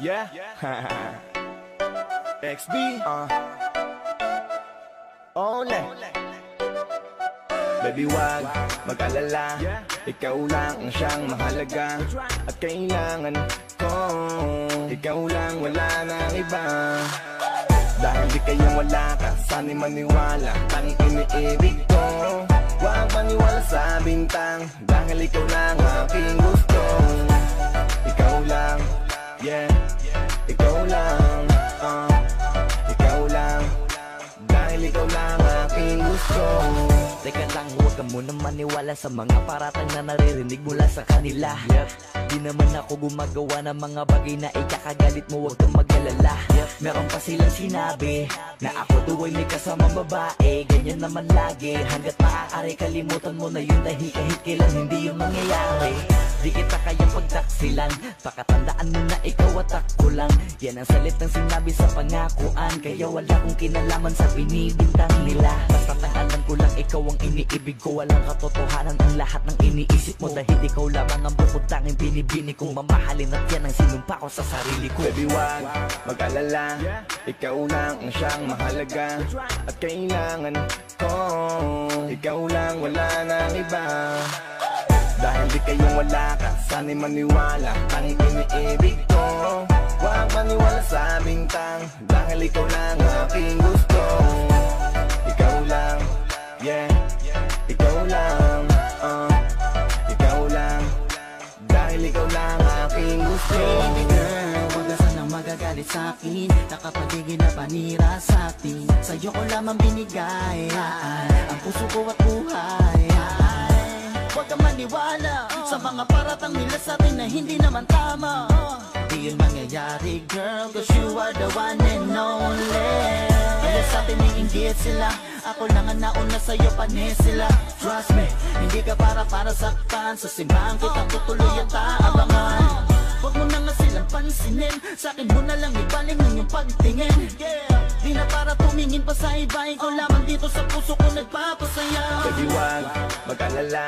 Yeah. XB. Ole. Baby, wag mag-alala, ikaw lang ang siyang mahalaga at kailangan ko. Ikaw lang, wala nang iba. Dahil di kayang wala ka, sana'y maniwala, tanging iniibig ko. Huwag maniwala sa bintang, dahil ikaw lang aking gusto. Ikaw lang, yeah, ikaw lang, ikaw lang, dahil ikaw lang aking gusto. Teka lang, huwag ka muna maniwala sa mga paratang na naririnig mula sa kanila. Di naman ako gumagawa ng mga bagay na ikakagalit mo, huwag kang mag-alala. Meron pa silang sinabi na ako tuwa'y may kasamang babae. Ganyan naman lagi, hanggat maaari kalimutan mo na yun, dahil kahit kailan hindi yun mangyayari. Di kita kayang pagtaksilan, pakatandaan mo na ikaw at ako lang. Yan ang salitang sinabi sa pangakuan, kaya wala kong kinalaman sa binibintang nila. Basta tanggalan ko lang, ikaw ang iniibig ko. Walang katotohanan ang lahat ng iniisip mo, dahil ikaw lamang ang bukod tanging binibini kong mamahalin, at yan ang sinumpa ko sa sarili ko. Baby, wag mag-alala, ikaw lang ang siyang mahalaga at kailangan ko. Ikaw lang, wala nang iba. Dahil di kayang wala ka, sana'y maniwala, tanging iniibig ko. Huwag maniwala sa bintang, dahil ikaw lang aking gusto. Ikaw lang, yeah, ikaw lang, ikaw lang, dahil ikaw lang aking gusto. Baby girl, huwag ka sanang magagalit sa'kin, nakapaligid na panira sa'tin. Sa'yo ko lamang binigay ang puso ko at buhay. Huwag kang maniwala sa mga paratang nila sa'tin na hindi naman tama. Di yun mangyayari girl, cause you are the one and only. Kaya sa'tin ay inggit sila, ako lang ang nauna sa'yo, panis sila. Trust me, hindi ka para saktan, sa simbahan kitang tutuloy at aabangan. Huwag mo na nga silang pansinin, sa'kin mo na lang ibaling ng iyong pagtingin. Di na para tumingin pa sa iba, ikaw lamang dito sa puso ko nagpapasaya. Baby, wag mag-alala,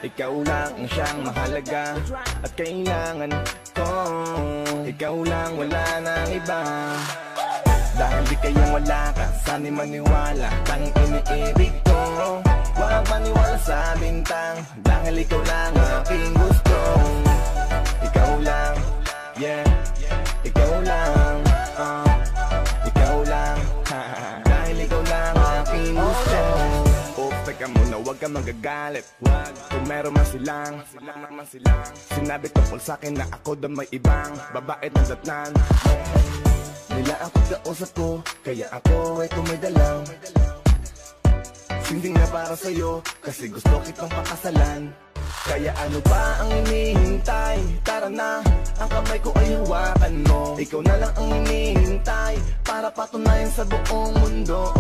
ikaw lang ang siyang mahalaga at kailangan ko. Ikaw lang, wala nang iba. Dahil di kayang wala ka, sana'y maniwala, tanging iniibig ko. Huwag maniwala sa bintang, dahil ikaw lang aking gusto. Ikaw lang, yeah, ikaw lang, ikaw lang, dahil ikaw lang aking gusto. Teka muna, huwag ka magagalit, wag. Kung meron man silang sinabi tungkol sa'kin na ako daw may ibang babae na datnan. Nila ang pagkausap ko, kaya ako ay tumidalang. Hindi na para sa'yo, kasi gusto kitang pakasalan. Kaya ano pa ang inihintay? Tara na, ang kamay ko ay hawakan mo. Ikaw na lang ang inihintay para patunayan sa buong mundo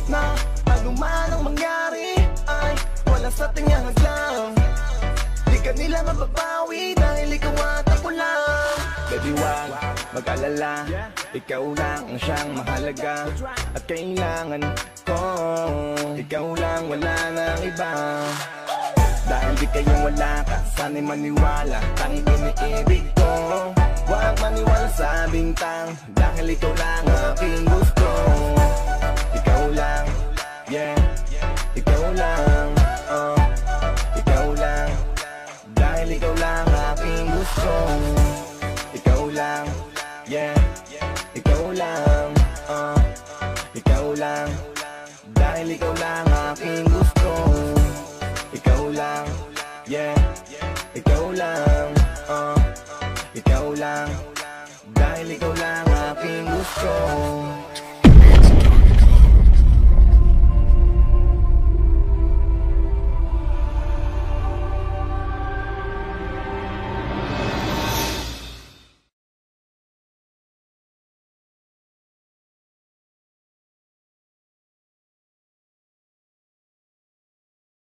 na ano man ang mangyari ay wala sa ating hadlang. Di ka nila mababawi dahil ikaw at ako lang. Baby, wag mag-alala, ikaw lang ang siyang mahalaga at kailangan ko. Ikaw lang, wala nang iba. Dahil di kayang wala ka, sana'y maniwala, tanging iniibig ko. Huwag maniwala sa bintang, dahil ikaw lang aking gusto. Ikaw lang, yeah, ikaw lang, ikaw lang, dahil ikaw lang aking gusto. Ikaw lang, yeah, ikaw lang, ikaw lang, dahil ikaw lang aking gusto.